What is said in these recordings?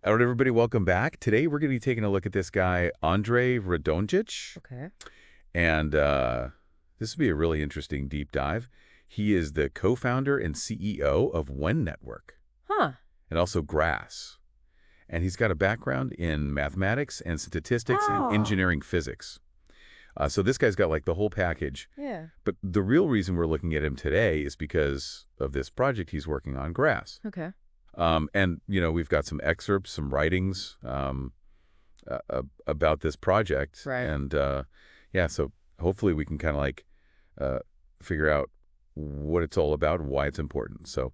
All right, everybody, welcome back. Today, we're going to be taking a look at this guy, Andrej Radonjic. Okay. And this will be a really interesting deep dive. He is the co-founder and CEO of Wynd Network Huh. and also Grass. And he's got a background in mathematics and statistics and Oh. engineering physics. So this guy's got like the whole package. Yeah. But the real reason we're looking at him today is because of this project he's working on, Grass. Okay. And, we've got some excerpts, some writings about this project. Right. And, so hopefully we can kind of like figure out what it's all about and why it's important. So,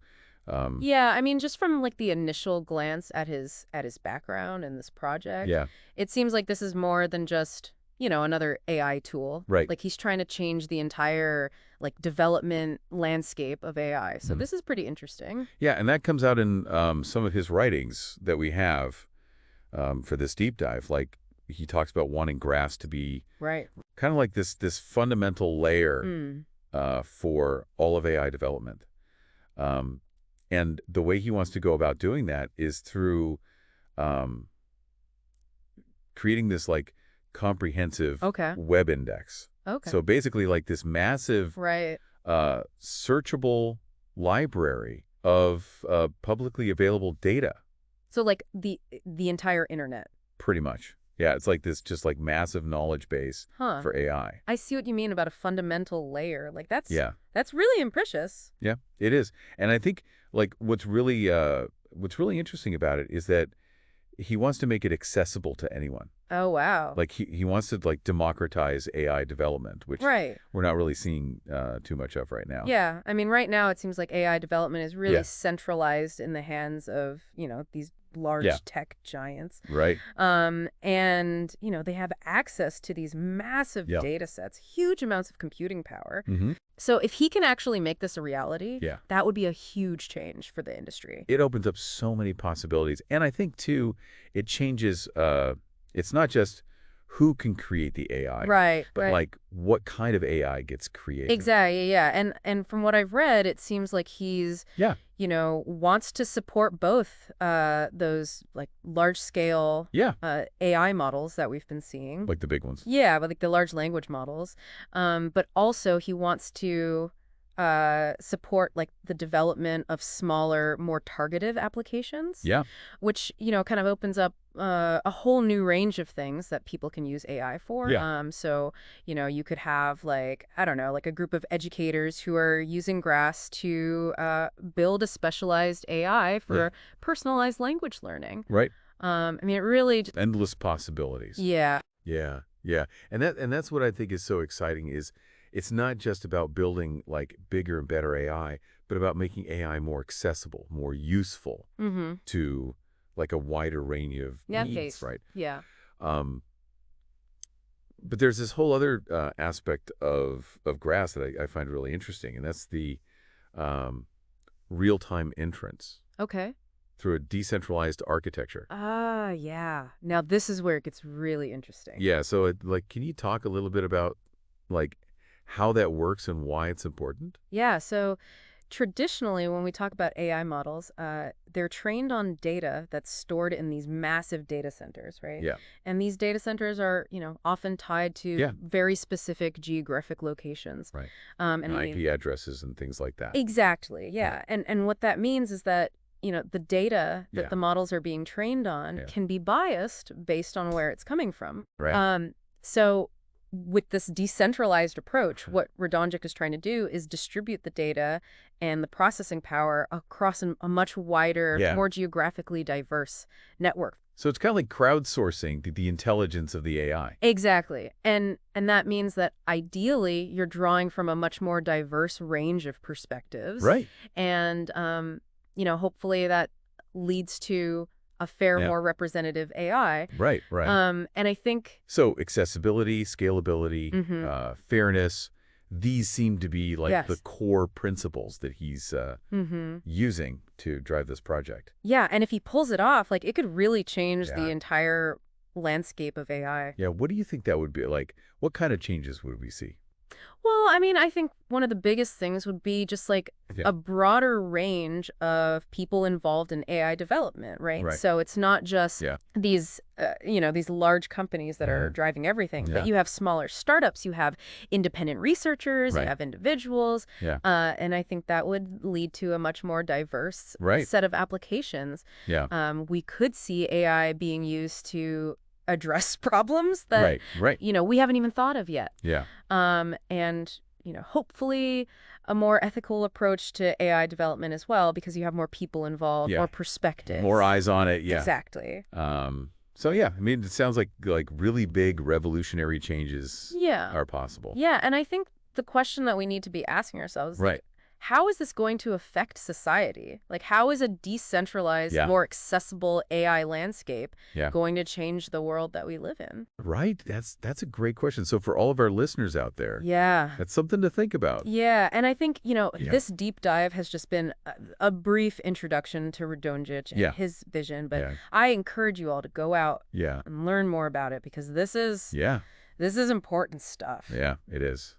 Yeah, I mean, just from like the initial glance at his background and this project, yeah, it seems like this is more than just, another AI tool. Right. Like he's trying to change the entire like development landscape of AI. So this is pretty interesting. yeah. And that comes out in some of his writings that we have for this deep dive. Like he talks about wanting Grass to be Right. kind of like this fundamental layer Mm. for all of AI development. And the way he wants to go about doing that is through creating this like comprehensive Okay. web index. Okay. So basically like this massive Right. searchable library of publicly available data, So like the entire internet. pretty much. Yeah, it's like this just like massive knowledge base Huh. for AI. I see what you mean about a fundamental layer. Like that's Yeah. really ambitious. Yeah, it is. And I think like what's really interesting about it is that he wants to make it accessible to anyone. Oh, wow. Like he wants to like democratize AI development, which Right. we're not really seeing too much of right now. Yeah. I mean, right now it seems like AI development is really Yeah. centralized in the hands of, these large Yeah. tech giants. Right. And, they have access to these massive Yeah. data sets, huge amounts of computing power. Mm-hmm. So if he can actually make this a reality, Yeah. that would be a huge change for the industry. It opens up so many possibilities. And I think too, it changes, it's not just who can create the AI, Right. but right. like what kind of AI gets created. Exactly, yeah. And from what I've read, it seems like he's, Yeah. wants to support both those like large-scale Yeah. AI models that we've been seeing. Like the big ones. Yeah, but like the large language models. But also he wants to support like the development of smaller, more targeted applications. Yeah. Which, kind of opens up a whole new range of things that people can use AI for. Yeah. So, you could have like, I don't know, like a group of educators who are using Grass to build a specialized AI for personalized language learning. Right. I mean, it really, Endless possibilities. yeah. Yeah. Yeah. And that's what I think is so exciting is it's not just about building like bigger and better AI, but about making AI more accessible, more useful Mm-hmm. to like a wider range of needs, Case. right? Yeah. But there's this whole other aspect of Grass that I find really interesting, and that's the real-time inference Okay. through a decentralized architecture. Yeah. Now this is where it gets really interesting. Yeah, so can you talk a little bit about like how that works and why it's important? Yeah, so traditionally, when we talk about AI models, they're trained on data that's stored in these massive data centers, right? Yeah. And these data centers are, often tied to Yeah. very specific geographic locations. Right. And And I mean, IP addresses and things like that. exactly, yeah. And what that means is that, the data that Yeah. the models are being trained on Yeah. can be biased based on where it's coming from. Right. So with this decentralized approach, what Radonjic is trying to do is distribute the data and the processing power across a much wider, Yeah. more geographically diverse network. So it's kind of like crowdsourcing the intelligence of the AI. Exactly. And that means that ideally you're drawing from a much more diverse range of perspectives. Right. And, hopefully that leads to a fair, Yeah. more representative AI. Right, right. And I think, So accessibility, scalability, Mhm. fairness, these seem to be like Yes. the core principles that he's using to drive this project. yeah, and if he pulls it off, like it could really change Yeah. the entire landscape of AI. Yeah, what do you think that would be like? What kind of changes would we see? Well, I mean, I think one of the biggest things would be just like Yeah. a broader range of people involved in AI development, right? Right. So it's not just Yeah. these large companies that are Mhm. driving everything, but Yeah. you have smaller startups, you have independent researchers, you Right. have individuals, Yeah. and I think that would lead to a much more diverse Right. set of applications. Yeah. We could see AI being used to address problems that, Right. Right. we haven't even thought of yet. Yeah. And hopefully a more ethical approach to AI development as well, because you have more people involved, Yeah. more perspectives. More eyes on it. Yeah. Exactly. So yeah, I mean, it sounds like really big revolutionary changes Yeah. are possible. Yeah, and I think the question that we need to be asking ourselves is, Right. like, how is this going to affect society? Like, how is a decentralized, Yeah. more accessible AI landscape Yeah. going to change the world that we live in? Right. That's a great question. So for all of our listeners out there, Yeah. that's something to think about. Yeah, and I think, Yeah. this deep dive has just been a brief introduction to Radonjic and Yeah. his vision, but Yeah. I encourage you all to go out Yeah. and learn more about it, because this is Yeah. important stuff. Yeah. It is.